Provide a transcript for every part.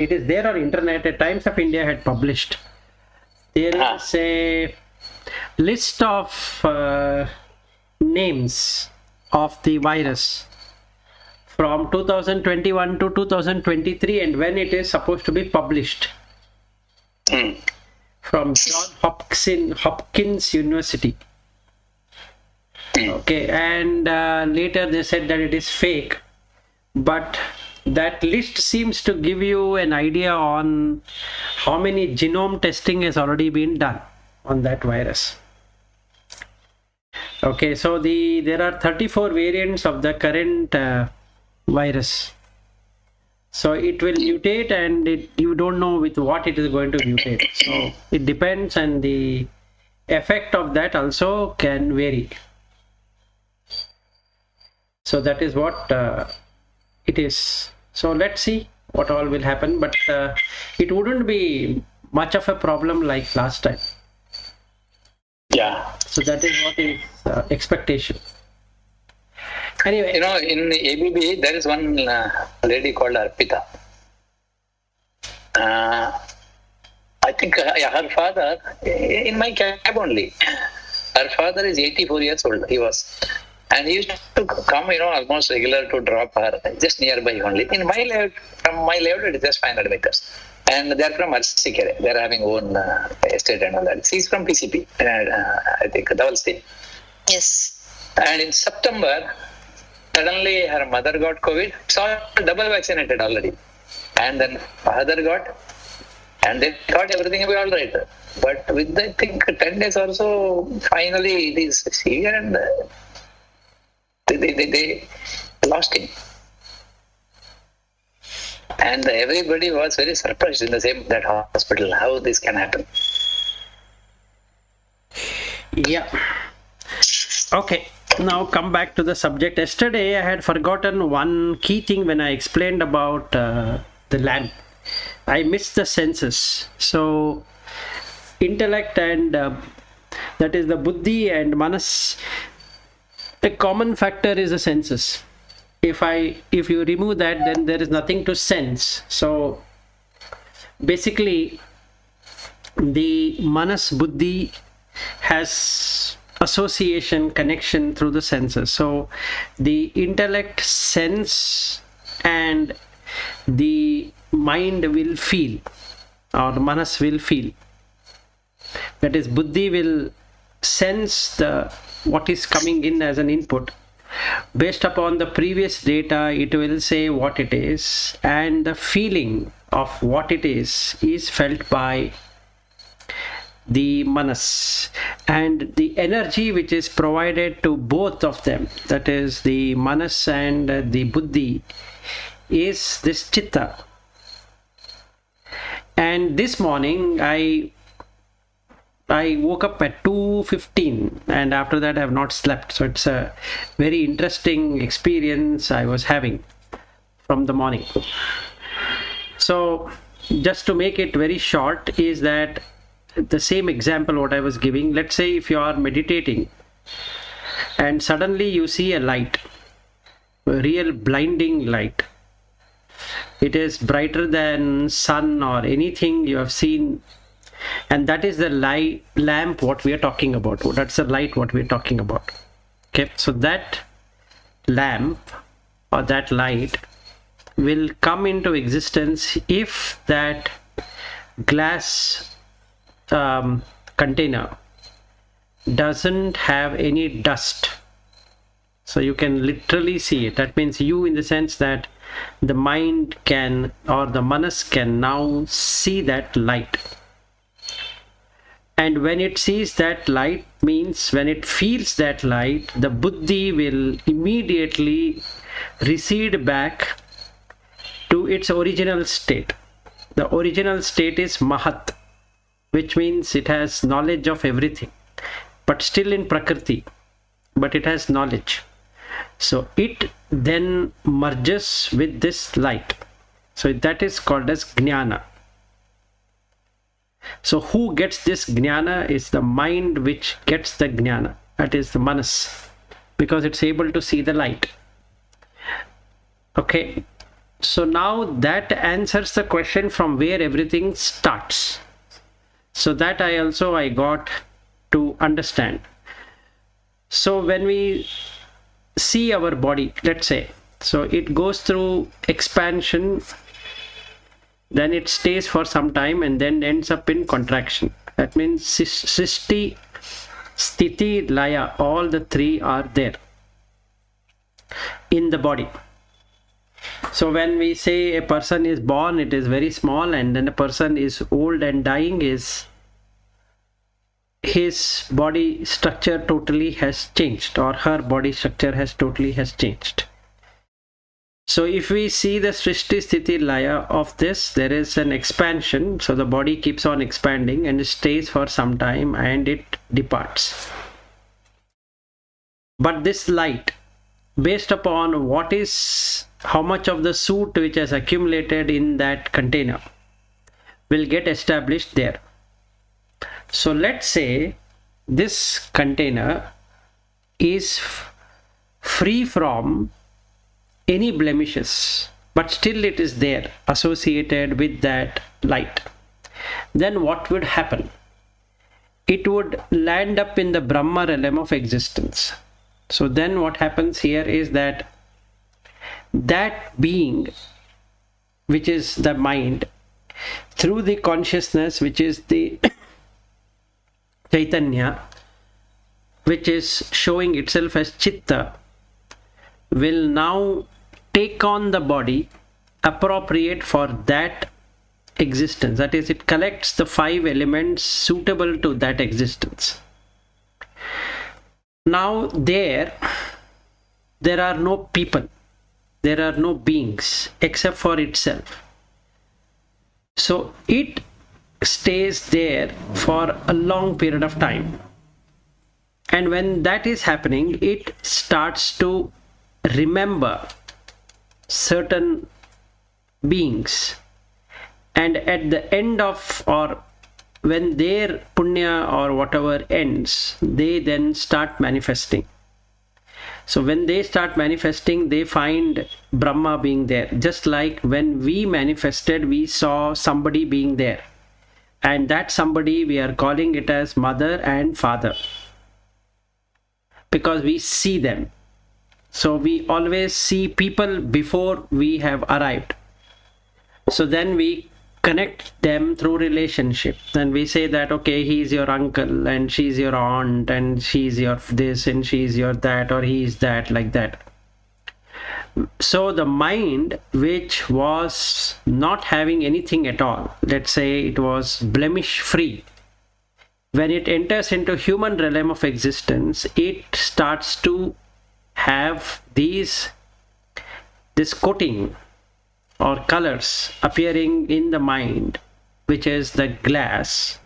it is there on internet. Times of India had published. There is a list of names of the virus from 2021 to 2023 and when it is supposed to be published. From John Hopkins University. Okay, and later they said that it is fake, but that list seems to give you an idea on how many genome testing has already been done on that virus. Okay, so there are 34 variants of the current virus. So it will mutate, and you don't know with what it is going to mutate. So it depends, and the effect of that also can vary. So that is what it is. So let's see what all will happen, but it wouldn't be much of a problem like last time. Yeah. So that is what is expectation. Anyway, in ABB there is one lady called Arpita. I think her father, in my cab only, her father is 84 years old. He was, and he used to come, almost regular to drop her just nearby only. In my layout, from my layout, it is just 500 meters. And they are from Arsikere. They are having own estate and all that. She's from PCP, I think, Double State. Yes. And in September, suddenly her mother got COVID. So double vaccinated already. And then father got, and they thought everything will be all right. But with, I think, 10 days or so, finally it is severe, and they lost him. And everybody was very surprised in that hospital, how this can happen. Yeah. Okay. Now come back to the subject. Yesterday I had forgotten one key thing when I explained about the lamp. I missed the senses. So intellect and that is the buddhi and manas. A common factor is the senses. If you remove that, then there is nothing to sense. So basically the manas buddhi has association, connection through the senses. So the intellect sense and the mind will feel, or manas will feel. That is, buddhi will sense what is coming in as an input. Based upon the previous data, it will say what it is, and the feeling of what it is felt by the manas, and the energy which is provided to both of them, that is the manas and the buddhi, is this chitta. And this morning I woke up at 2:15, and after that I have not slept. So it's a very interesting experience I was having from the morning. So just to make it very short, is that the same example what I was giving. Let's say if you are meditating and suddenly you see a light, a real blinding light. It is brighter than sun or anything you have seen, and that is the lamp what we are talking about. That's the light what we are talking about. Okay, so that lamp or that light will come into existence if that glass container doesn't have any dust. So you can literally see it. That means you, in the sense that the mind can, or the manas can now see that light. And when it sees that light, means when it feels that light, the buddhi will immediately recede back to its original state. The original state is mahat, which means it has knowledge of everything, but still in prakriti, but it has knowledge. So it then merges with this light. So that is called as jnana. So who gets this jnana is the mind which gets the jnana. That is the manas, because it's able to see the light. Okay. So now that answers the question from where everything starts. So that I got to understand. So when we see our body, let's say, so it goes through expansion, then it stays for some time and then ends up in contraction. That means Sisti, Sthiti, Laya, all the three are there in the body. So when we say a person is born, it is very small, and then a person is old and dying, is his body structure totally has changed, or her body structure has changed. So if we see the Srishti Sthiti Laya of this, there is an expansion. So the body keeps on expanding and it stays for some time and it departs. But this light, based upon how much of the soot which has accumulated in that container, will get established there. So let's say this container is free from any blemishes, but still it is there associated with that light. Then what would happen? It would land up in the Brahma realm of existence. So then what happens here is that being, which is the mind, through the consciousness, which is the Chaitanya, which is showing itself as Chitta, will now take on the body appropriate for that existence. That is, it collects the 5 elements suitable to that existence. Now there are no people, there are no beings except for itself. So it stays there for a long period of time. And when that is happening, it starts to remember certain beings, and at the end of, or when their punya or whatever ends, they then start manifesting. So when they start manifesting, they find Brahma being there. Just like when we manifested, we saw somebody being there, and that somebody, we are calling it as mother and father, because we see them. So we always see people before we have arrived. So then we connect them through relationship. Then we say that, okay, he is your uncle and she's your aunt and she's your this and she's your that, or he is that, like that. So the mind, which was not having anything at all, let's say it was blemish free, when it enters into human realm of existence, it starts to have this coating or colors appearing in the mind, which is the glass,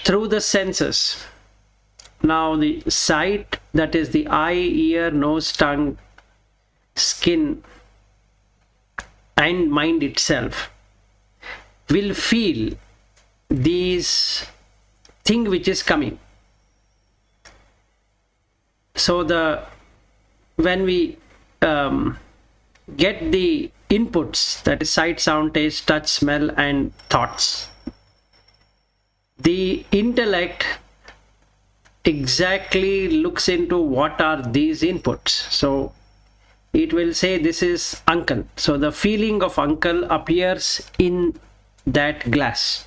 through the senses. Now the sight, that is the eye, ear, nose, tongue, skin, and mind itself, will feel these thing which is coming. So when we get the inputs, that is sight, sound, taste, touch, smell, and thoughts, the intellect exactly looks into what are these inputs. So it will say this is uncle. So the feeling of uncle appears in that glass.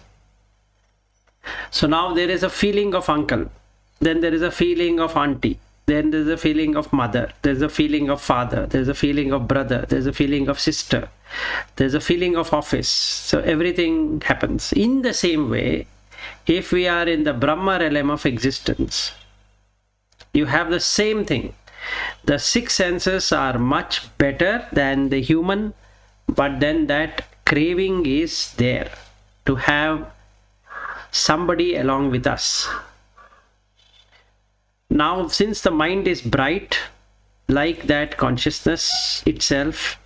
So now there is a feeling of uncle, then there is a feeling of auntie, then there's a feeling of mother, there's a feeling of father, there's a feeling of brother, there's a feeling of sister, there's a feeling of office. So everything happens. In the same way, if we are in the Brahma realm of existence, you have the same thing. The 6 senses are much better than the human, but then that craving is there to have somebody along with us. Now, since the mind is bright, like that consciousness itself,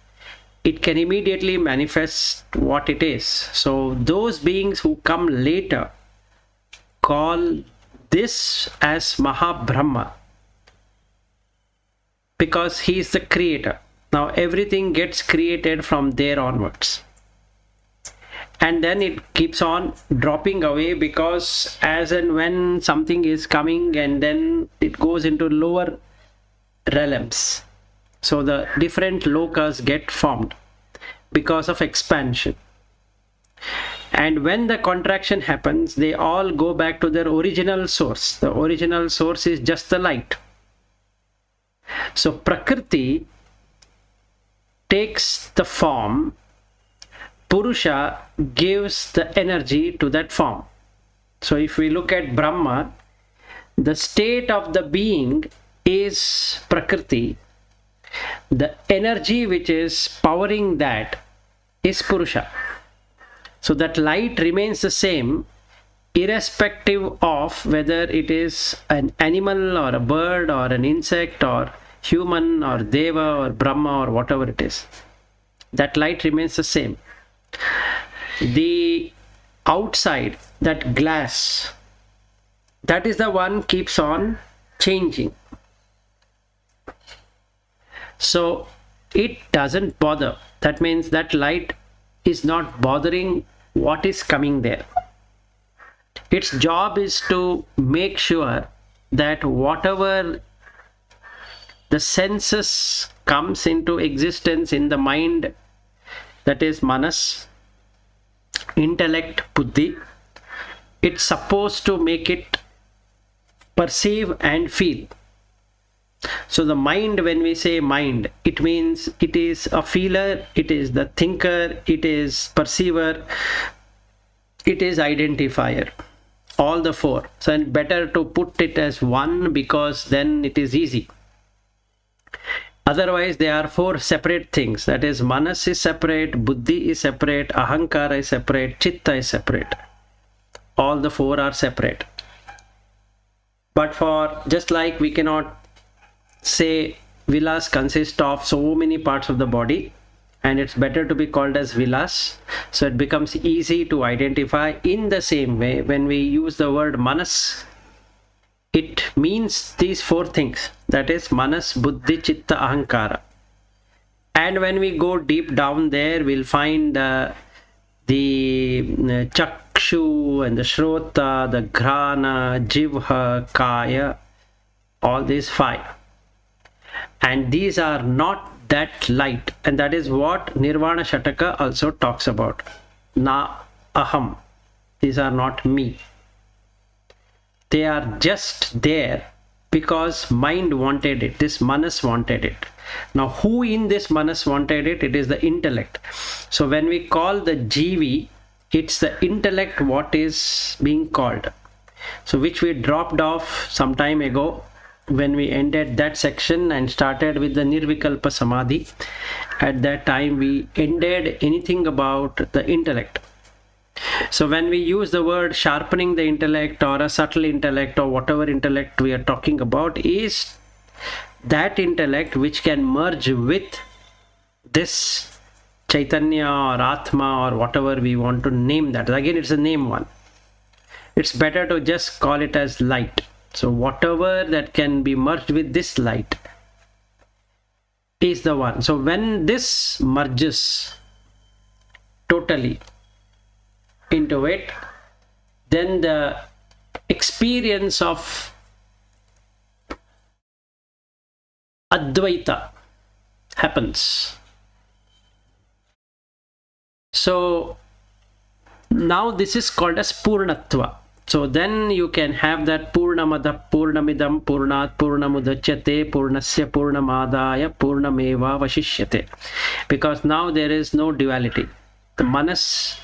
it can immediately manifest what it is. So those beings who come later call this as Mahabrahma, because he is the creator. Now everything gets created from there onwards. And then it keeps on dropping away, because as and when something is coming, and then it goes into lower realms. So the different lokas get formed because of expansion. And when the contraction happens, they all go back to their original source. The original source is just the light. So Prakriti takes the form, Purusha gives the energy to that form. So if we look at Brahma, the state of the being is Prakriti. The energy which is powering that is Purusha. So that light remains the same, irrespective of whether it is an animal or a bird or an insect or human or Deva or Brahma or whatever it is. That light remains the same. The outside, that glass, that is the one keeps on changing. So it doesn't bother. That means that light is not bothering what is coming there. Its job is to make sure that whatever the senses comes into existence in the mind, that is manas, intellect, buddhi, it's supposed to make it perceive and feel. So the mind, when we say mind, it means it is a feeler, it is the thinker, it is perceiver, it is identifier, all the four. So it's better to put it as one, because then it is easy. Otherwise, they are four separate things. That is, manas is separate, buddhi is separate, ahankara is separate, chitta is separate. All the four are separate. But for, just like we cannot say vilas consists of so many parts of the body, and it's better to be called as vilas, so it becomes easy to identify. In the same way, when we use the word manas, it means these four things, that is manas, buddhi, chitta, ahankara. And when we go deep down there, we'll find the chakshu and the shrota, the ghrana, jivha, kaya, all these five. And these are not that light, and that is what Nirvana Shataka also talks about. Na aham. These are not me. They are just there because mind wanted it. This manas wanted it. Now, who in this manas wanted it? It is the intellect. So when we call the jivi, it's the intellect what is being called. So which we dropped off some time ago when we ended that section and started with the Nirvikalpa Samadhi. At that time we ended anything about the intellect. So when we use the word sharpening the intellect or a subtle intellect or whatever intellect we are talking about, is that intellect which can merge with this Chaitanya or Atma or whatever we want to name that. Again, it's a name one. It's better to just call it as light. So whatever that can be merged with this light is the one. So when this merges totally into it, then the experience of Advaita happens. So now this is called as Purnatva. So then you can have that Purnamada, Purnamidam, Purnat, Purnamudachyate, Purnasya, Purnamadaya, Purnameva Vashishyate. Because now there is no duality. The manas,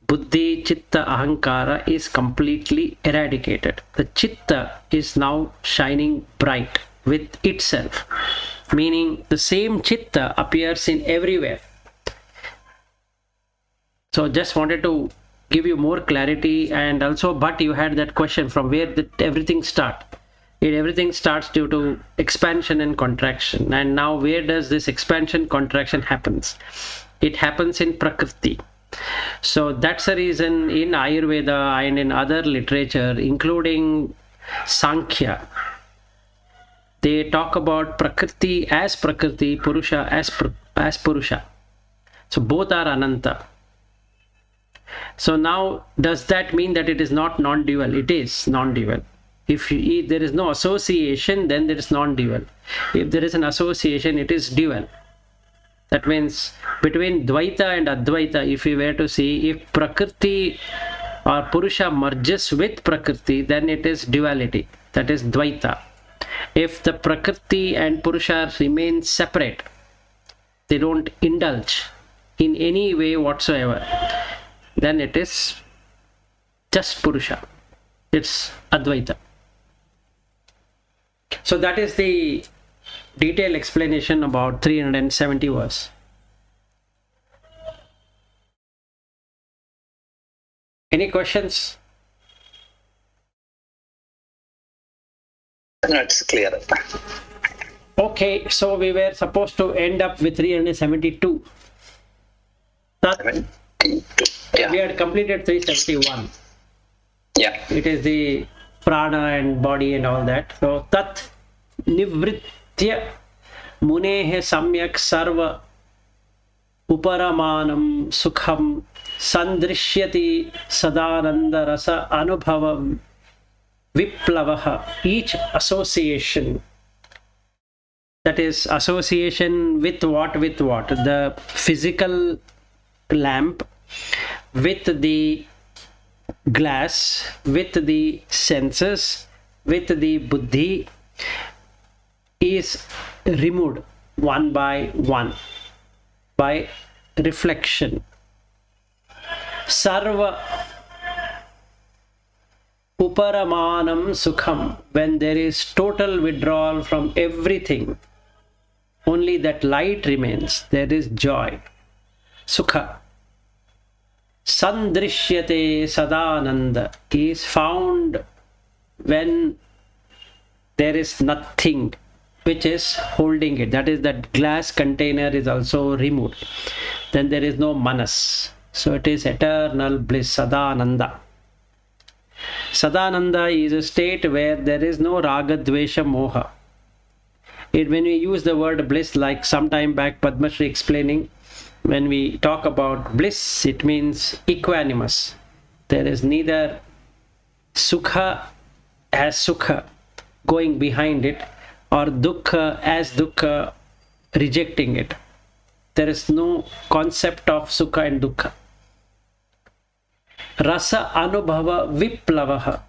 buddhi, chitta, ahankara is completely eradicated. The chitta is now shining bright with itself. Meaning the same chitta appears in everywhere. So just wanted to give you more clarity. And also, but you had that question, from where did everything start? Everything starts due to expansion and contraction. And now where does this expansion contraction happens? It happens in Prakriti. So that's the reason in Ayurveda and in other literature, including Sankhya, they talk about Prakriti, Purusha as Purusha. So both are Ananta. So now, does that mean that it is not non-dual? It is non-dual. If there is no association, then there is non-dual. If there is an association, it is dual. That means between Dvaita and Advaita, if we were to see, if Prakriti or Purusha merges with Prakriti, then it is duality. That is Dvaita. If the Prakriti and Purusha remain separate, they don't indulge in any way whatsoever, then it is just Purusha. It's Advaita. So that is the detailed explanation about 370 verse. Any questions? No, it's clear. Okay, so we were supposed to end up with 372. Yeah. We had completed 371. Yeah. It is the prana and body and all that. So tat nivritya munehe samyak sarva uparamanam sukham sandrishyati sadananda rasa anubhavam viplavaha. Each association, that is association with what? With what? The physical lamp, with the glass, with the senses, with the buddhi, is removed one by one by reflection. Sarva uparamanam sukham, when there is total withdrawal from everything, only that light remains, there is joy. Sukha. Sandrishyate sadananda is found when there is nothing which is holding it. That is, that glass container is also removed. Then there is no manas. So it is eternal bliss, sadananda. Sadananda is a state where there is no raga, dvesha, moha. When we use the word bliss, like sometime back Padma Shri explaining, when we talk about bliss, it means equanimous. There is neither sukha as sukha going behind it, or dukkha as dukkha rejecting it. There is no concept of sukha and dukkha. Rasa anubhava viplavaha.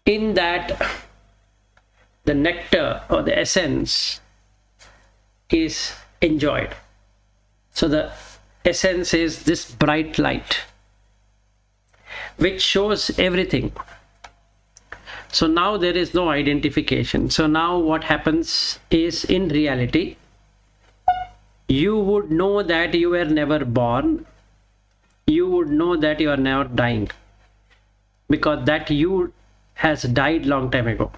In that, the nectar or the essence is enjoyed. So the essence is this bright light which shows everything. So now there is no identification. So now what happens is, in reality, you would know that you were never born. You would know that you are not dying, because that you has died long time ago.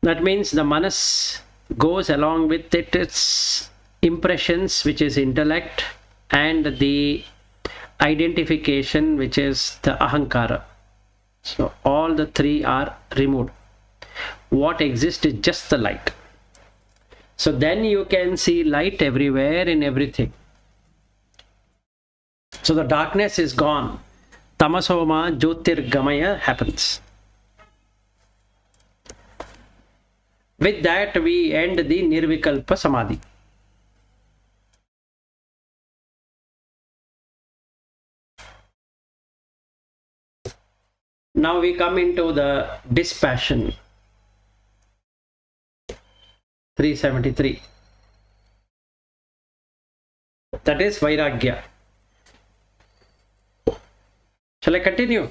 That means the manas goes along with it, its impressions, which is intellect, and the identification, which is the ahankara. So all the three are removed. What exists is just the light. So then you can see light everywhere in everything. So the darkness is gone. Tamasoma Jyotirgamaya happens. With that, we end the Nirvikalpa Samadhi. Now we come into the dispassion. 373. That is Vairagya. Shall I continue?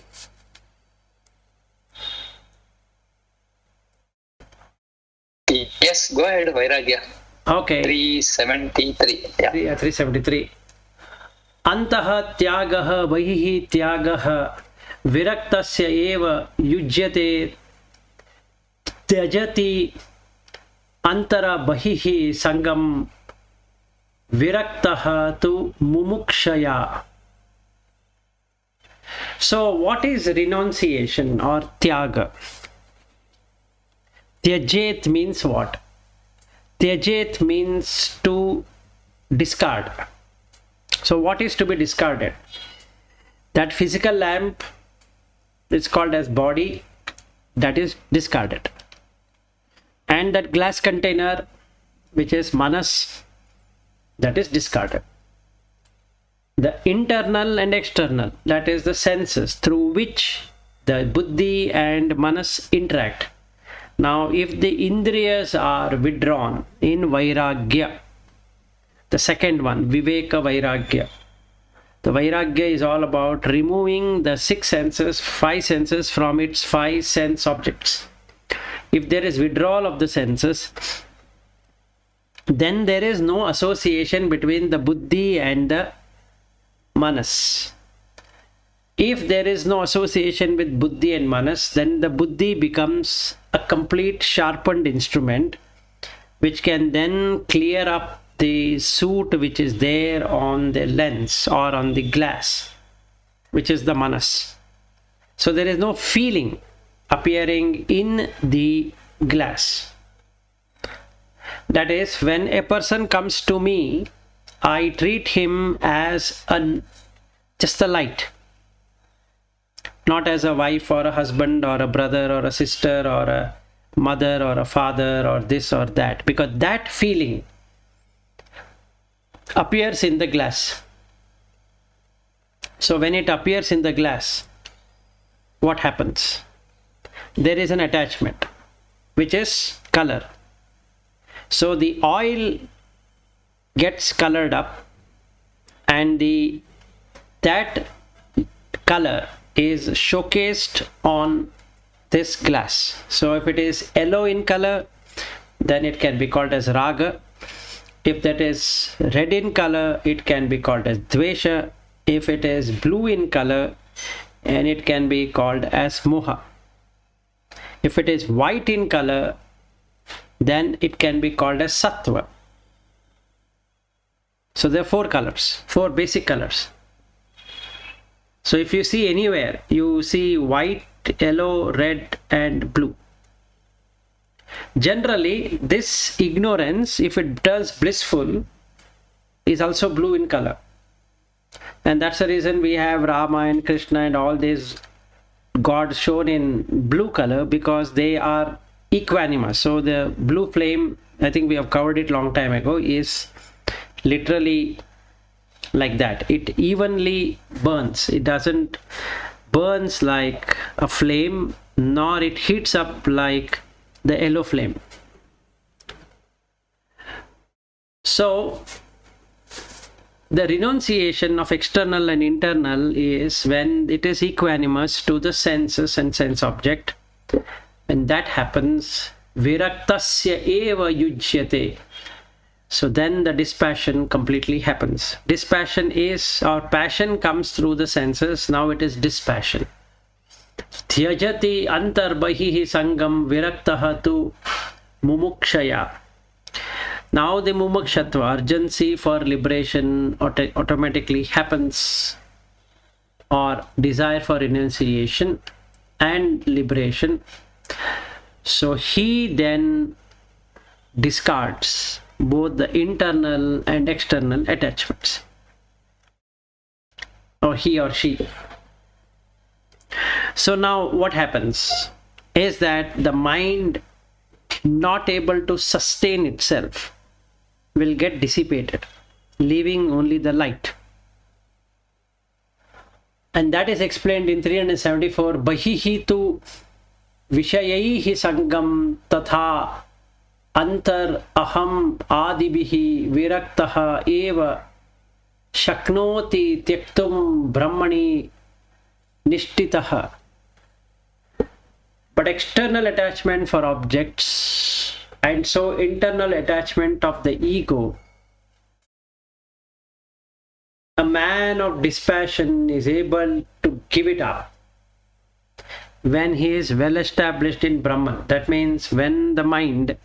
Yes, go ahead, Vairagya. Okay. 373. Yeah. 373. Antaha tyagaha bahihi tyagaha viraktasya eva yujyate tyajati antara bahihi sangam viraktaha tu mumukshaya. So what is renunciation or tyaga? Tyajet means what? Tyajet means to discard. So what is to be discarded? That physical lamp is called as body, that is discarded. And that glass container, which is manas, that is discarded. The internal and external, that is the senses through which the buddhi and manas interact. Now, if the indriyas are withdrawn in vairagya, the second one, viveka vairagya, the vairagya is all about removing the five senses from its five sense objects. If there is withdrawal of the senses, then there is no association between the buddhi and the manas. If there is no association with buddhi and manas, then the buddhi becomes a complete sharpened instrument which can then clear up the soot which is there on the lens or on the glass, which is the manas. So there is no feeling appearing in the glass. That is, when a person comes to me, I treat him as just a light, not as a wife or a husband or a brother or a sister or a mother or a father or this or that, because that feeling appears in the glass. So when it appears in the glass, what happens? There is an attachment, which is color. So the oil gets colored up, and that color is showcased on this glass. So if it is yellow in color, then it can be called as raga. If that is red in color, it can be called as dvesha. If it is blue in color, and it can be called as moha. If it is white in color, then it can be called as sattva. So there are four colors, four basic colors. So if you see anywhere, you see white, yellow, red and blue. Generally, this ignorance, if it turns blissful, is also blue in color. And that's the reason we have Rama and Krishna and all these gods shown in blue color, because they are equanimous. So the blue flame, I think we have covered it long time ago, is literally like that. It evenly burns. It doesn't burns like a flame, nor it heats up like the yellow flame. So the renunciation of external and internal is when it is equanimous to the senses and sense object. When that happens, viraktasya eva yujyate. So then the dispassion completely happens. Dispassion is, our passion comes through the senses, now it is dispassion. Tyajati antar bahihi sangam viraktaha tu mumukshaya. Now the mumukshatva, urgency for liberation, automatically happens, or desire for renunciation and liberation. So he then discards both the internal and external attachments, or he or she. So now what happens is that the mind, not able to sustain itself, will get dissipated, leaving only the light. And that is explained in 374. Bahihi tu vishayaihi sangam tatha antar aham adibihi viraktaha eva shaknoti tyaktum brahmani nishtitaha. But external attachment for objects, and so internal attachment of the ego, a man of dispassion is able to give it up when he is well established in Brahman. That means when the mind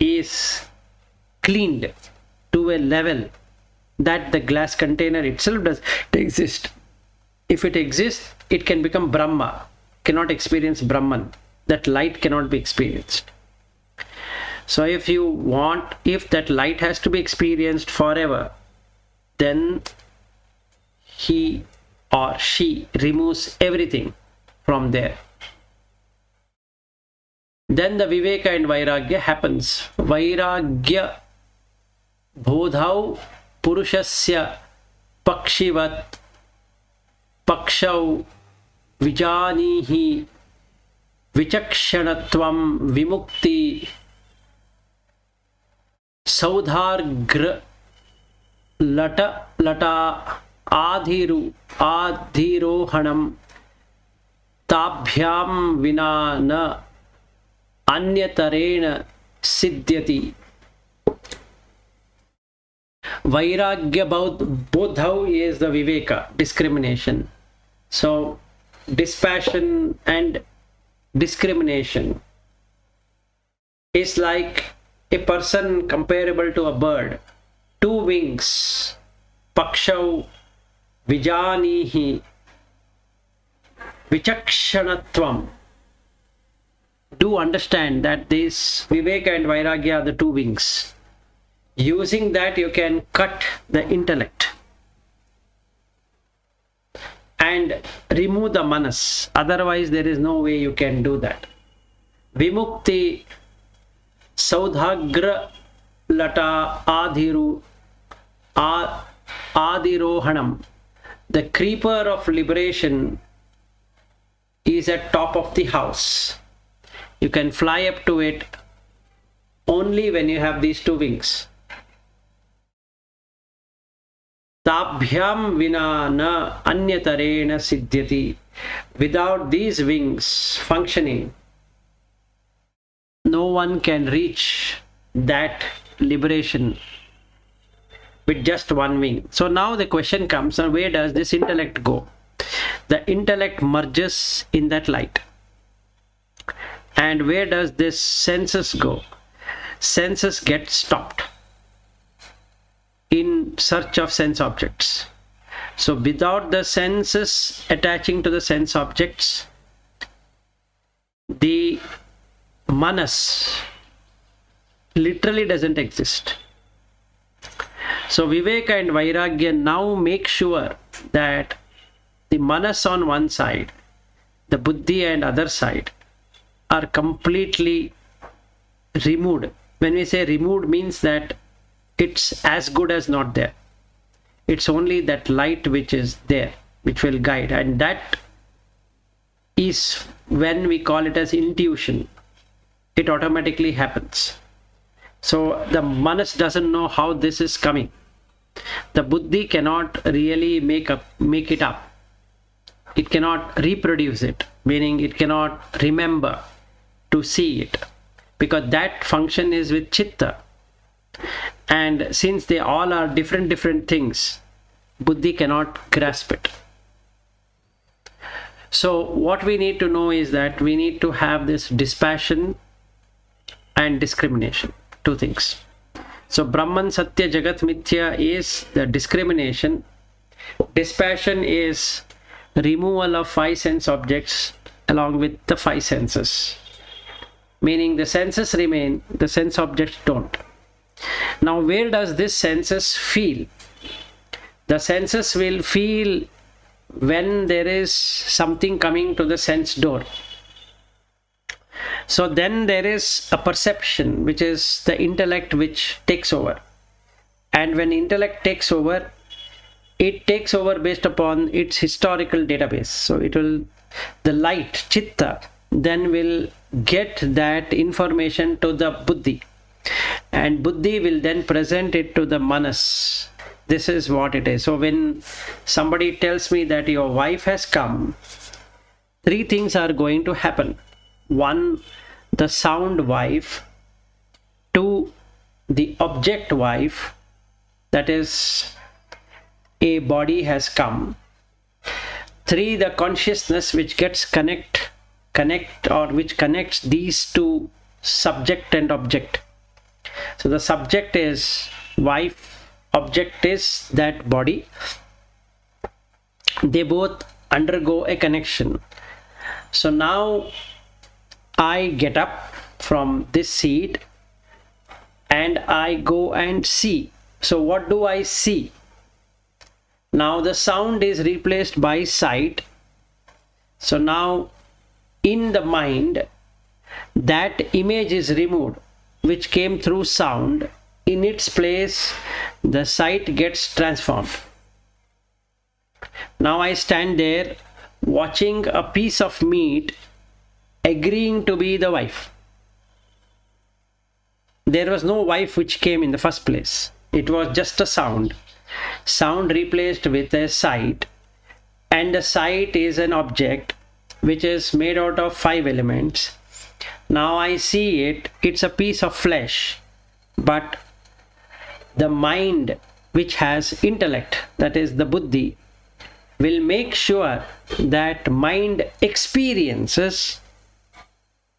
is cleaned to a level that the glass container itself does exist. If it exists, it can become Brahma, cannot experience Brahman. that light cannot be experienced. So if that light has to be experienced forever, then he or she removes everything from there. Then the Viveka and Vairagya happens. Vairagya bodhau purushasya pakshivat pakshau vijanihi vichakshanatvam vimukti saudhargra lata adhirohanam tabhyam vina na अन्यतरेण सिद्ध्यति. Vairagya bodhau is the Viveka, discrimination. So dispassion and discrimination is like a person comparable to a bird. 2 wings. Pakshau vijanihi vichakshanatvam. Do understand that this Viveka and Vairagya are the 2 wings. Using that you can cut the intellect and remove the manas. Otherwise there is no way you can do that. Vimukti saudhagra lata adirohanam. The creeper of liberation is at top of the house. You can fly up to it only when you have these 2 wings. Tabhyam vina na anyatarena siddhyati. Without these wings functioning, no one can reach that liberation with just 1 wing. So now the question comes, where does this intellect go? The intellect merges in that light. And where does this senses go? Senses get stopped in search of sense objects. So without the senses attaching to the sense objects, the manas literally doesn't exist. So Viveka and Vairagya now make sure that the manas on one side, the buddhi and other side, are completely removed. When we say removed, means that it's as good as not there. It's only that light which is there, which will guide, and that is when we call it as intuition. It automatically happens. So the manas doesn't know how this is coming. The buddhi cannot really make it up. It cannot reproduce it, meaning it cannot remember to see it, because that function is with chitta. And since they all are different things, buddhi cannot grasp it. So what we need to know is that we need to have this dispassion and discrimination, 2 things. So Brahman, Satya, Jagat, Mithya is the discrimination. Dispassion is removal of 5 sense objects along with the 5 senses. Meaning the senses remain, the sense objects don't. Now where does this senses feel? The senses will feel when there is something coming to the sense door. So then there is a perception, which is the intellect which takes over. And when intellect takes over, it takes over based upon its historical database. So the light, chitta, then will get that information to the buddhi. And buddhi will then present it to the manas. This is what it is. So when somebody tells me that your wife has come, 3 things are going to happen. 1, the sound wife. 2, the object wife, that is a body has come. 3, the consciousness which gets connect or which connects these 2, subject and object. So the subject is wife, object is that body. They both undergo a connection. So now I get up from this seat and I go and see. So what do I see? Now the sound is replaced by sight. So now in the mind, that image is removed, which came through sound. In its place, the sight gets transformed. Now I stand there watching a piece of meat, agreeing to be the wife. There was no wife which came in the first place. It was just a sound. Sound replaced with a sight, and the sight is an object which is made out of 5 elements. Now I see it, it's a piece of flesh, but the mind which has intellect, that is the buddhi, will make sure that mind experiences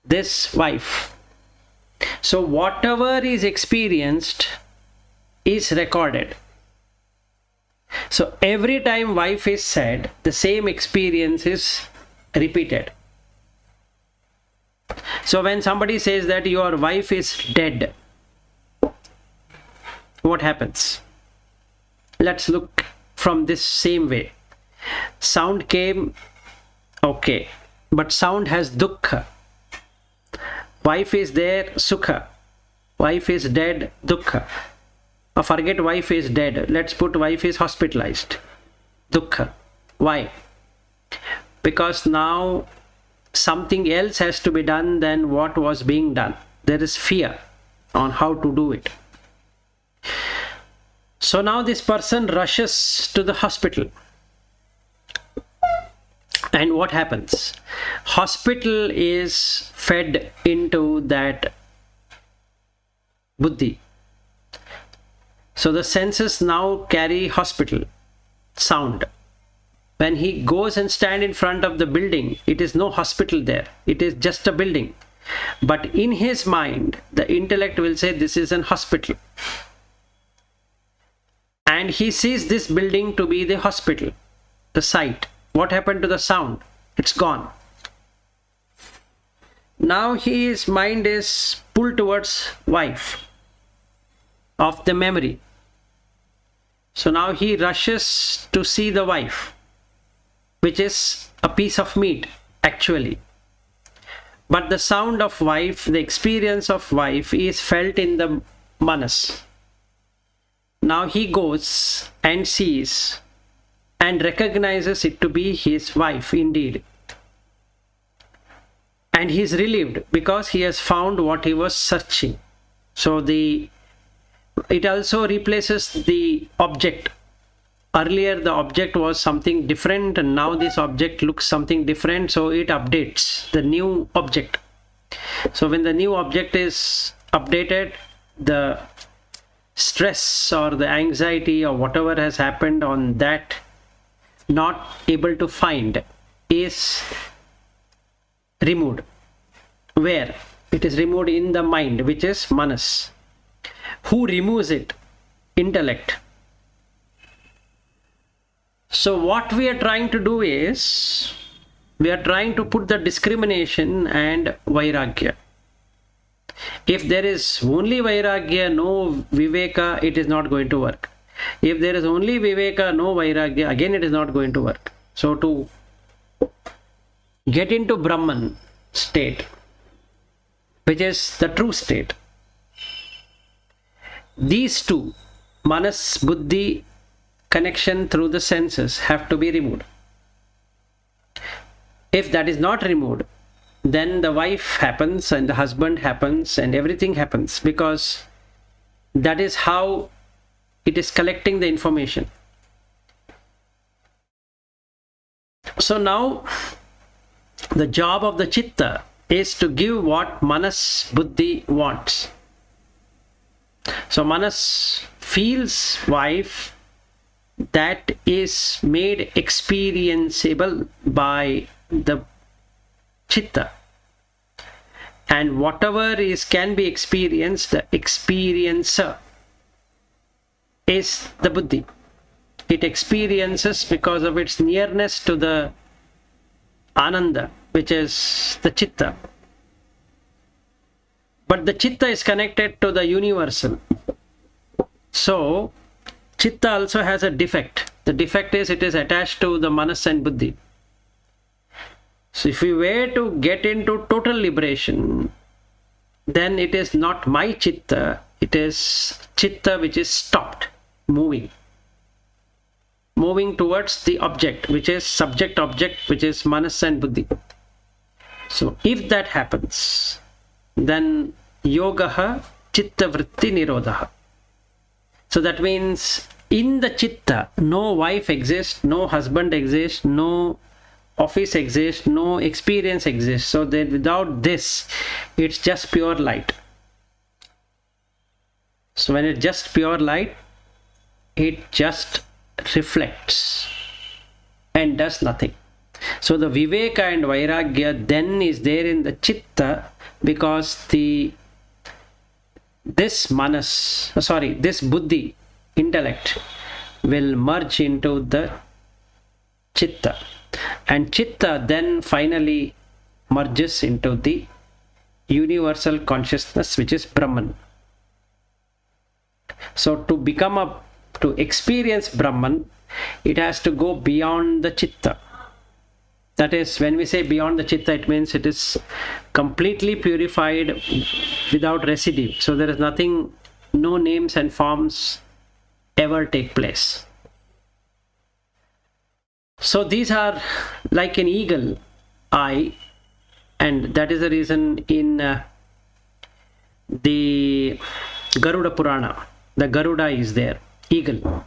this wife. So whatever is experienced is recorded. So every time wife is said, the same experience is repeated. So when somebody says that your wife is dead, what happens? Let's look from this same way. Sound came, okay, but sound has dukkha. Wife is there, sukha. Wife is dead, dukkha. Forget wife is dead. Let's put wife is hospitalized. Dukkha. Why? Because now something else has to be done than what was being done. There is fear on how to do it. So now this person rushes to the hospital. And what happens? Hospital is fed into that buddhi. So the senses now carry hospital, sound. When he goes and stand in front of the building, it is no hospital there. It is just a building. But in his mind, the intellect will say this is an hospital. And he sees this building to be the hospital, the sight. What happened to the sound? It's gone. Now his mind is pulled towards wife of the memory. So now he rushes to see the wife, which is a piece of meat actually. But the sound of wife, the experience of wife is felt in the manas. Now he goes and sees and recognizes it to be his wife indeed. And he is relieved because he has found what he was searching. So it also replaces the object. Earlier the object was something different and now this object looks something different, so it updates the new object. So when the new object is updated, the stress or the anxiety or whatever has happened on that not able to find is removed. Where? It is removed in the mind, which is manas. Who removes it? Intellect. So what we are trying to do is, we are trying to put the discrimination and vairagya. If there is only vairagya, no viveka, it is not going to work. If there is only viveka, no vairagya, again it is not going to work. So to get into Brahman state, which is the true state, these two, manas, buddhi, connection through the senses have to be removed. If that is not removed, then the wife happens and the husband happens and everything happens, because that is how it is collecting the information. So now the job of the chitta is to give what manas, buddhi wants. So manas feels wife, that is made experienceable by the chitta, and whatever can be experienced, the experiencer is the buddhi. It experiences because of its nearness to the ananda, which is the chitta. But the chitta is connected to the universal. So, chitta also has a defect. The defect is it is attached to the manas and buddhi. So, if we were to get into total liberation, then it is not my chitta, it is chitta which is stopped moving towards the object, which is subject object, which is manas and buddhi. So if that happens, then yogaha chitta vritti nirodha. So that means in the chitta no wife exists, no husband exists, no office exists, no experience exists. So that without this, it's just pure light. So when it's just pure light, it just reflects and does nothing. So the viveka and vairagya then is there in the chitta, because this buddhi, intellect, will merge into the chitta, and chitta then finally merges into the universal consciousness, which is Brahman. So to experience Brahman, it has to go beyond the chitta. That is, when we say beyond the chitta, it means it is completely purified without residue. So there is nothing, no names and forms ever take place. So these are like an eagle eye, and that is the reason in the Garuda Purana, the Garuda is there, eagle.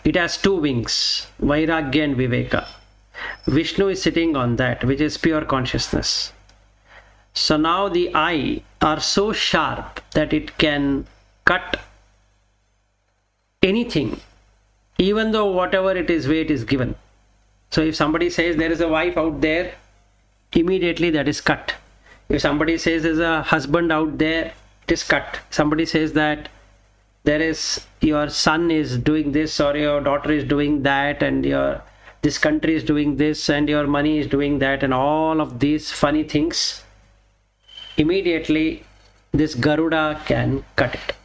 It has two wings, Vairagya and Viveka. Vishnu is sitting on that, which is pure consciousness. So now the eye are so sharp that it can cut anything, even though whatever it is weight is given. So if somebody says there is a wife out there, immediately that is cut. If somebody says there's a husband out there, it is cut. Somebody says that there is your son is doing this or your daughter is doing that, and this country is doing this and your money is doing that, and all of these funny things, immediately this Garuda can cut it.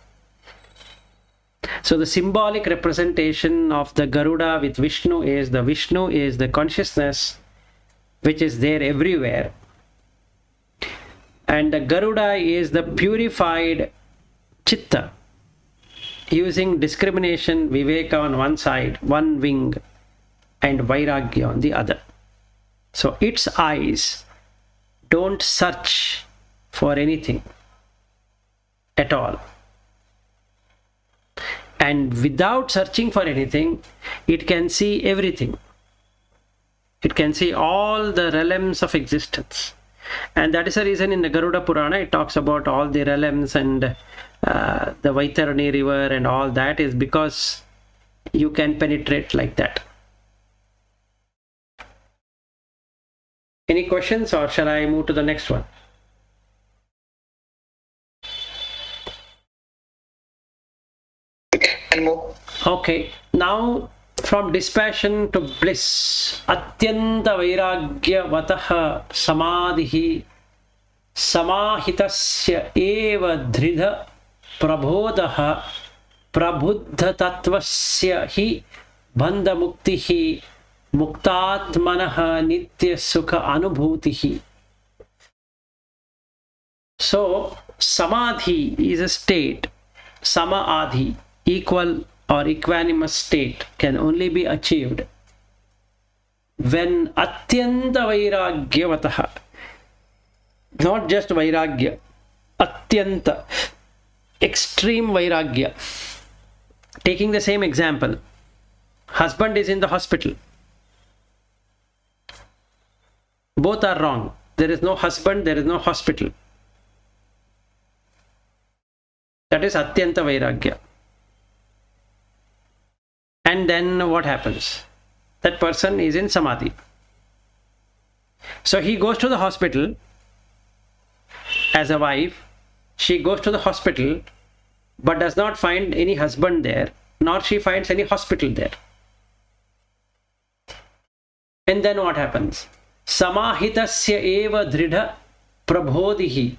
So the symbolic representation of the Garuda with Vishnu is the consciousness which is there everywhere, and the Garuda is the purified chitta, using discrimination, viveka on one side, one wing, and vairagya on the other. So its eyes don't search for anything at all, and without searching for anything, it can see everything. It can see all the realms of existence, and that is the reason in the Garuda Purana it talks about all the realms and the Vaitarani river and all that, is because you can penetrate like that. Any questions, or shall I move to the next one? Okay, now from dispassion to bliss. Atyanta vairagya vatah samadhihi samahitasya eva dhridha prabodha prabhuddha tattvasya hi bandha muktihi muktatmanaha nitya sukha anubhutihi. So samadhi is a state, sama-adhi, equal or equanimous state, can only be achieved when atyanta vairagyavatah, not just vairagya, atyanta, extreme vairagya. Taking the same example, husband is in the hospital. Both are wrong. There is no husband, there is no hospital. That is atyanta vairagya. And then what happens? That person is in samadhi. So he goes to the hospital as a wife. She goes to the hospital but does not find any husband there, nor she finds any hospital there. And then what happens? Samahitasya eva dhridha prabodhihi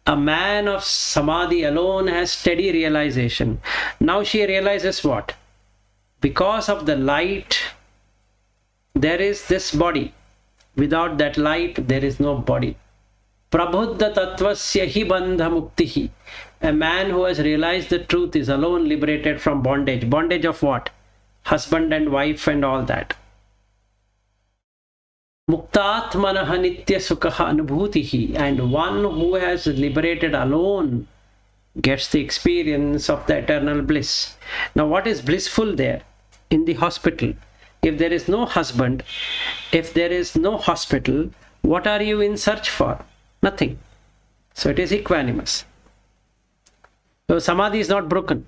A man of samadhi alone has steady realization. Now she realizes what? Because of the light, there is this body. Without that light, there is no body. Prabhuddha tattvasya hi bandha muktihi. A man who has realized the truth is alone liberated from bondage. Bondage of what? Husband and wife and all that. Muktatmanaha nitya sukha anubhutihi. And one who has liberated alone gets the experience of the eternal bliss. Now what is blissful there? In the hospital. If there is no husband, if there is no hospital, what are you in search for? Nothing. So it is equanimous. So samadhi is not broken.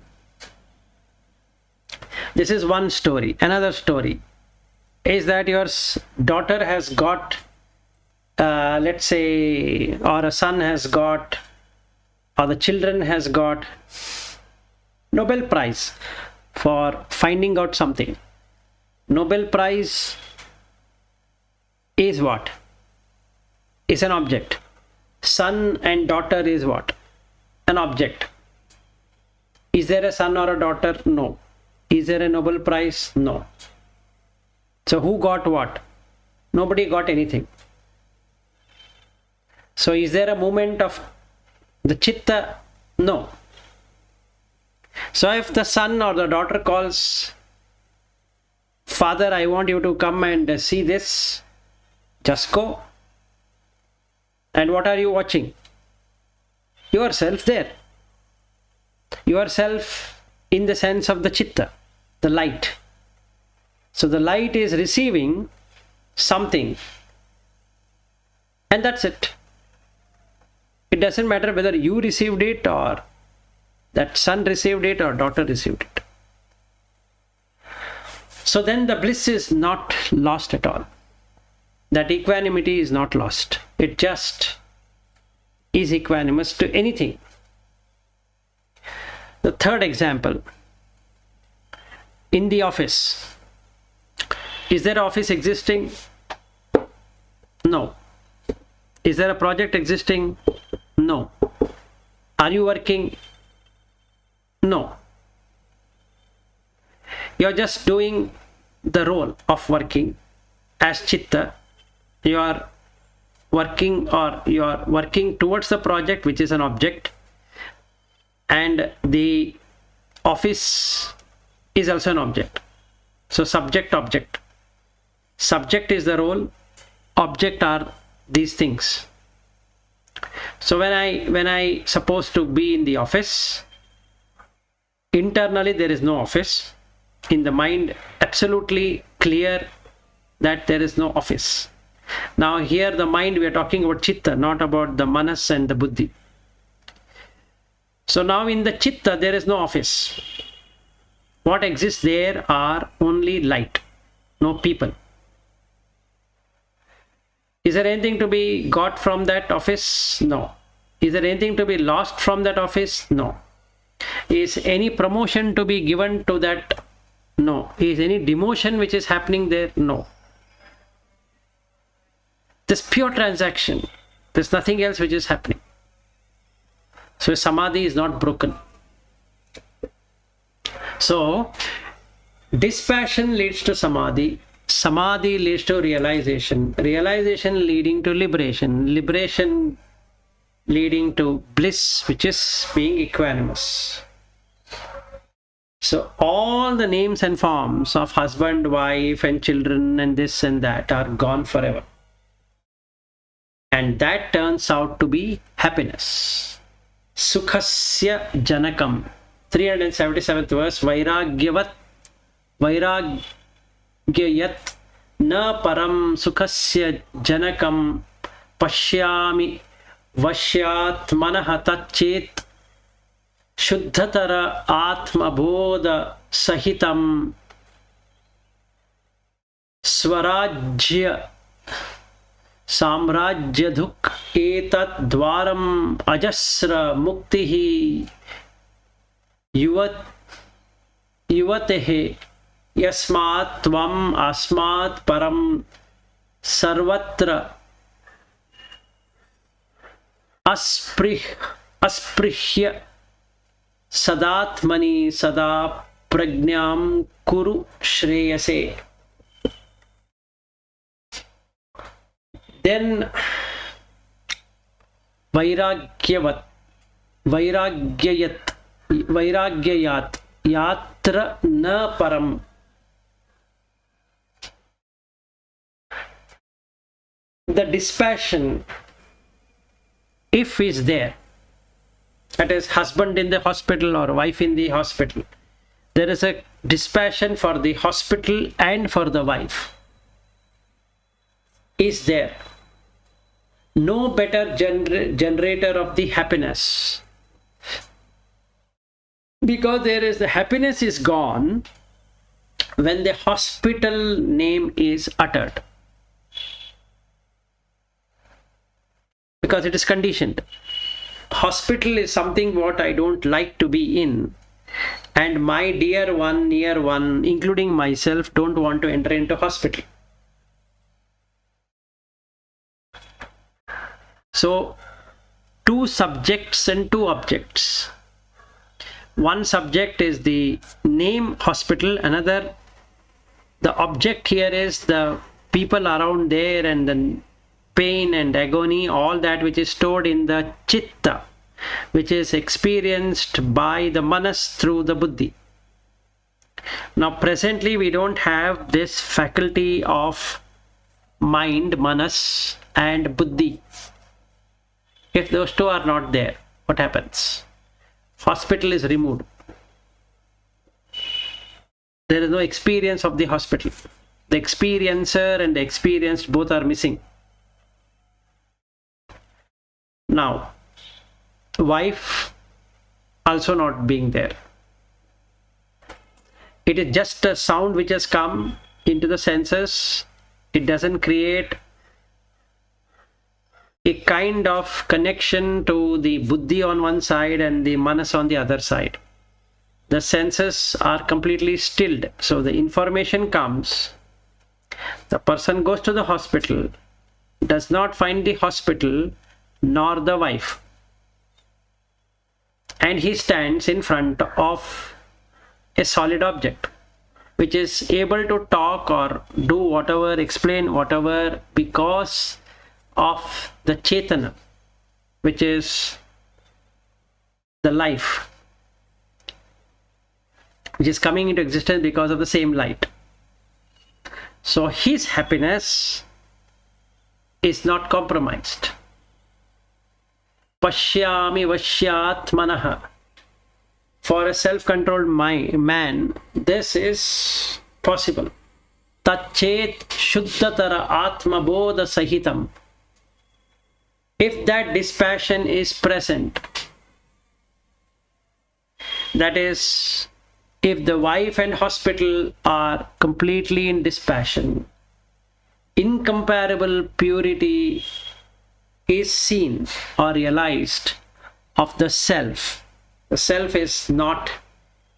This is one story. Another story is that your daughter has got, let's say, or a son has got, or the children has got Nobel Prize for finding out something. Nobel Prize is what? Is an object. Son and daughter is what? An object. Is there a son or a daughter? No. Is there a Nobel Prize? No. So who got what? Nobody got anything. So is there a movement of the chitta? No. So if the son or the daughter calls, Father, I want you to come and see this, just go. And what are you watching? Yourself there. Yourself in the sense of the chitta, the light. So the light is receiving something, and that's it. It doesn't matter whether you received it or that son received it or daughter received it. So then the bliss is not lost at all. That equanimity is not lost. It just is equanimous to anything. The third example, in the office. Is there an office existing? No. Is there a project existing? No. Are you working? No. You are just doing the role of working as chitta. You are working, or you are working towards the project, which is an object, and the office is also an object. So subject, object. Subject is the role, object are these things. So when I supposed to be in the office, internally there is no office. In the mind, absolutely clear that there is no office. Now here the mind, we are talking about chitta, not about the manas and the buddhi. So now in the chitta there is no office. What exists there are only light, no people. Is there anything to be got from that office? No. Is there anything to be lost from that office? No. Is any promotion to be given to that? No. Is any demotion which is happening there? No. This pure transaction. There's nothing else which is happening. So samadhi is not broken. So dispassion leads to samadhi. Samadhi leads to realization. Realization leading to liberation. Liberation leading to bliss, which is being equanimous. So all the names and forms of husband, wife and children and this and that are gone forever. And that turns out to be happiness. Sukhasya janakam. 377th verse. Vairagyayat na param sukhasya janakam pashyami vashyat manaha tatchet shuddhatara atma bodha sahitam swarajya samrajya dhuk etat dwaram ajasra muktihi yuvatehe yasmat tvam asmat param sarvatra asprihya sadatmani sada prajnam kuru shreyase. Then vairagyayat yatra na param. The dispassion, if is there, that is husband in the hospital or wife in the hospital, there is a dispassion for the hospital and for the wife, is there. No better generator of the happiness, because there is the happiness is gone when the hospital name is uttered, because it is conditioned. Hospital is something what I don't like to be in, and my dear one, near one, including myself, don't want to enter into hospital. So, two subjects and two objects. One subject is the name hospital, another, the object here is the people around there and the pain and agony, all that which is stored in the chitta, which is experienced by the manas through the buddhi. Now presently we don't have this faculty of mind, manas and buddhi. If those two are not there, what happens? Hospital is removed. There is no experience of the hospital. The experiencer and the experienced both are missing. Now, wife also not being there. It is just a sound which has come into the senses. It doesn't create a kind of connection to the buddhi on one side and the manas on the other side. The senses are completely stilled. So the information comes. The person goes to the hospital, does not find the hospital nor the wife, and he stands in front of a solid object which is able to talk or do whatever, explain whatever, because of the Chetana, which is the life, which is coming into existence because of the same light. So his happiness is not compromised. Pashyami vashyatmanaha. For a self-controlled man, this is possible. Tachet shuddhatara atma bodha sahitam. If that dispassion is present, that is, if the wife and hospital are completely in dispassion, incomparable purity is seen or realized of the self. The self is not,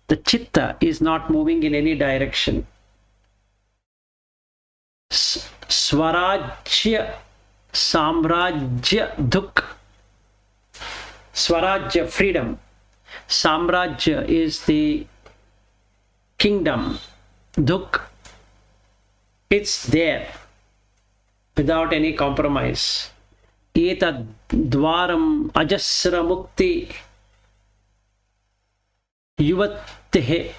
the chitta is not moving in any direction. Swarajya Samrajya Duk. Swarajya, freedom. Samrajya is the kingdom. Duk, it's there without any compromise. Etad dvaram ajasra mukti yuvattehe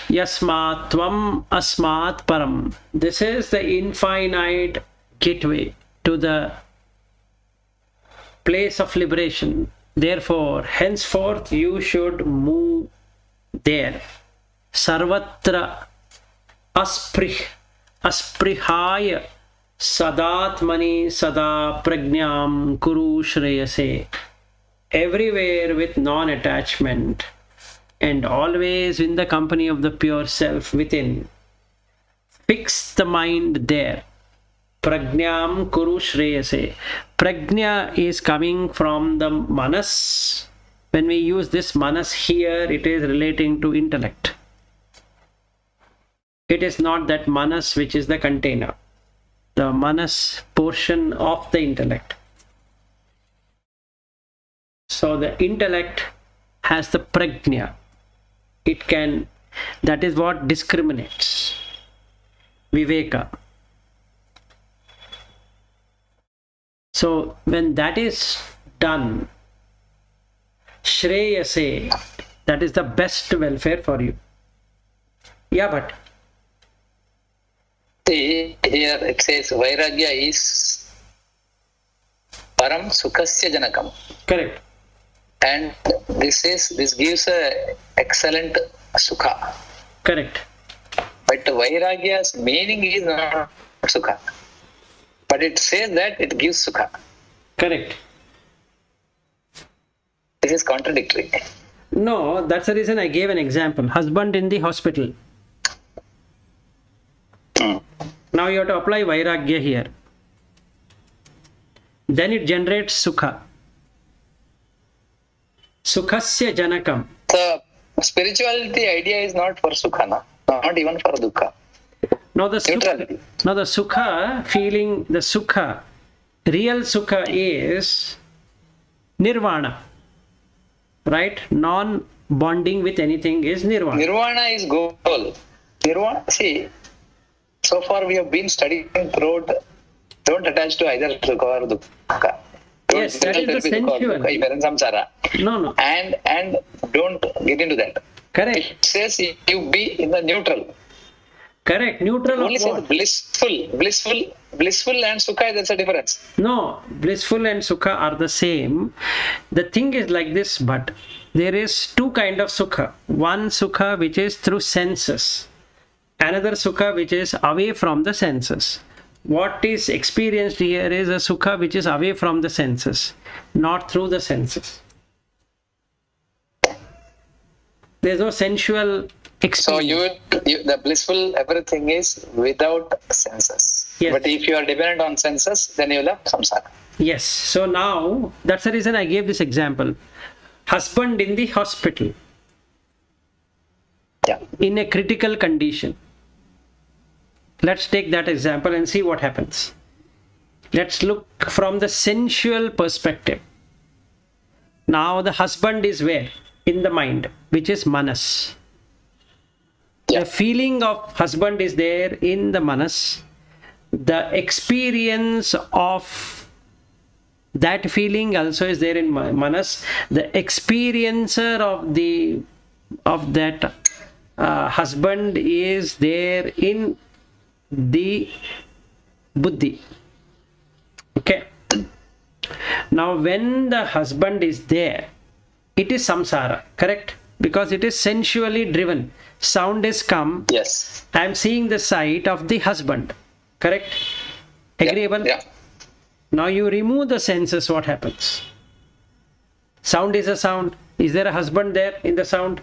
yasmat tvam asmat param. This is the infinite gateway to the place of liberation. Therefore, henceforth you should move there. Sarvatra asprihaya sadatmani sada prajnam kuru shreyase. Everywhere with non-attachment and always in the company of the pure self within. Fix the mind there. Prajnam kuru shreyase. Prajna is coming from the manas. When we use this manas here, it is relating to intellect. It is not that manas which is the container. The manas portion of the intellect. So the intellect has the prajna. It can, that is what discriminates. Viveka. So when that is done, Shreyase, that is the best welfare for you. Yeah, but See, here it says Vairagya is Param Sukhasya Janakam. correct. And this gives a excellent Sukha. Correct. But Vairagya's meaning is not Sukha. But it says that it gives Sukha. Correct. This is contradictory. No, that's the reason I gave an example. Husband in the hospital. Now you have to apply Vairagya here. Then it generates Sukha. Sukhasya Janakam. The spirituality idea is not for Sukha, no? Not even for Dukkha. Now the Neutrality. Sukha feeling, the Sukha, real Sukha is Nirvana. Right? Non-bonding with anything is Nirvana. Nirvana is goal. Nirvana, see, so far we have been studying throughout, don't attach to either Sukha or Dukkha. Yes, that is the sensual. Samsara. No. And don't get into that. Correct. It says you be in the neutral. Correct. Neutral Only of says what? blissful and Sukha, that's a difference. No, blissful and Sukha are the same. The thing is like this, but there is two kind of Sukha. One Sukha which is through senses. Another Sukha which is away from the senses. What is experienced here is a Sukha which is away from the senses, not through the senses. There's no sensual experience. So the blissful everything is without senses. Yes. But if you are dependent on senses, then you will have samsara. Yes. So now, that's the reason I gave this example. Husband in the hospital, Yeah. in a critical condition. Let's take that example and see what happens. Let's look from the sensual perspective. Now the husband is where? In the mind, which is manas. Yeah. The feeling of husband is there in the manas. The experience of that feeling also is there in manas. The experiencer of that husband is there in the buddhi. Okay. Now when the husband is there, it is samsara, correct? Because it is sensually driven. Sound is come. Yes. I am seeing the sight of the husband, correct? Agreeable? Yeah. Now you remove the senses, what happens? Sound is a sound. Is there a husband there in the sound?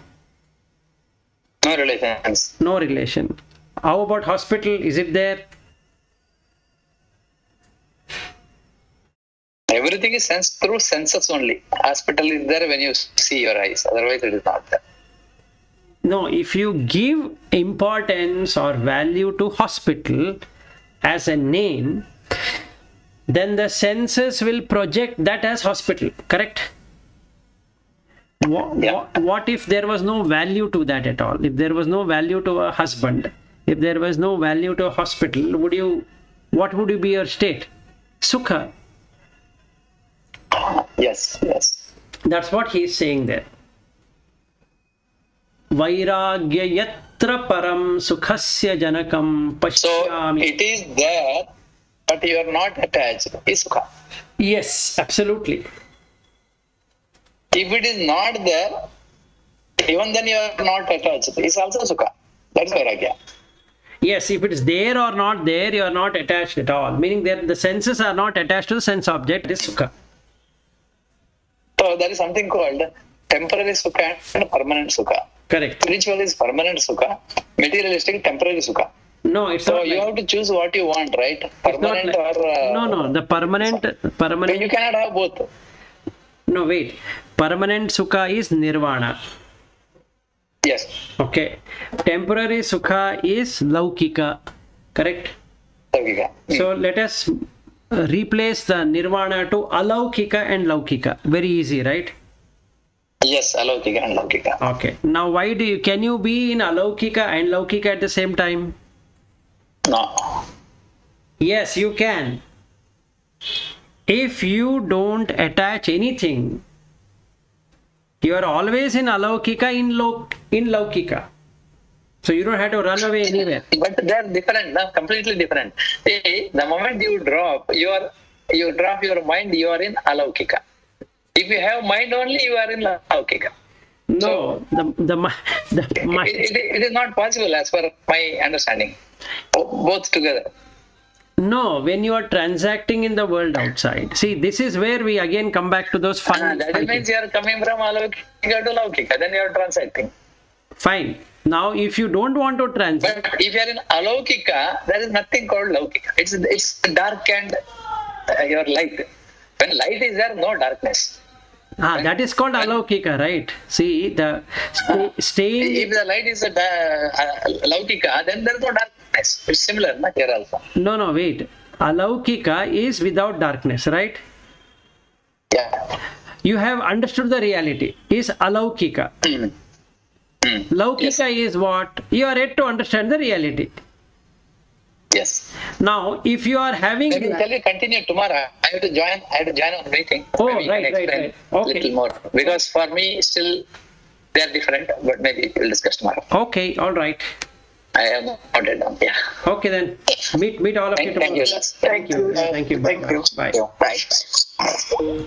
No relations. No relation. How about hospital? Is it there? Everything is sensed through senses only. Hospital is there when you see your eyes. Otherwise, it is not there. No, if you give importance or value to hospital as a name, then the senses will project that as hospital, correct? What if there was no value to that at all? If there was no value to a husband, if there was no value to a hospital, what would be your state? Sukha. Yes. That's what he is saying there. Vairagya yatra param sukhasya janakam So pashyami. it is there, but you are not attached. Is Sukha. Yes, absolutely. If it is not there, even then you are not attached. It's also Sukha. That's Vairagya. Yes, if it is there or not there, you are not attached at all. Meaning that the senses are not attached to the sense object, it is Sukha. So there is something called temporary Sukha and permanent Sukha. Correct. Spiritual is permanent Sukha, materialistic temporary Sukha. No, it's So not you like, have to choose what you want, right? it's not Permanent like, or... no, the permanent, You cannot have both. no, wait. Permanent Sukha is nirvana. Yes. Okay. Temporary Sukha is laukika. Correct? Laukika. So let us replace the nirvana to alaukika and laukika. Very easy, right? Yes, Alaukika and Laukika. Okay. Now, why can you be in Alaukika and Laukika at the same time? No. Yes, you can. If you don't attach anything, you are always in Alaukika, in Laukika. So you don't have to run away anywhere. But they are different, no? Completely different. See, the moment you drop your mind, you are in Alaukika. If you have mind only, you are in Laukika. No, the mind. It is not possible as per my understanding. Both together. No, when you are transacting in the world outside. See, this is where we again come back to those fun. That means you are coming from Alaukika to Laukika, then you are transacting. Fine. Now, if you don't want to transact. But if you are in Alaukika, there is nothing called Laukika. It's dark and your light. When light is there, no darkness. That is called Alaukika, right? See, the staying. If the light is Laukika, then there is no darkness. It's similar, not here also. No, wait. Alaukika is without darkness, right? Yeah. You have understood the reality. Is Alaukika. Laukika is what? You are yet to understand the reality. Yes. Now, if you are having. Maybe shall we continue tomorrow? I have to join on meeting. Oh, maybe right. Okay. Little more. Because for me, still, they are different, but maybe we'll discuss tomorrow. Okay, all right. I have noted down. Yeah. Okay, then. Meet all of you tomorrow. Thank you. Thank you. Thank you. Thank you. Bye. Bye.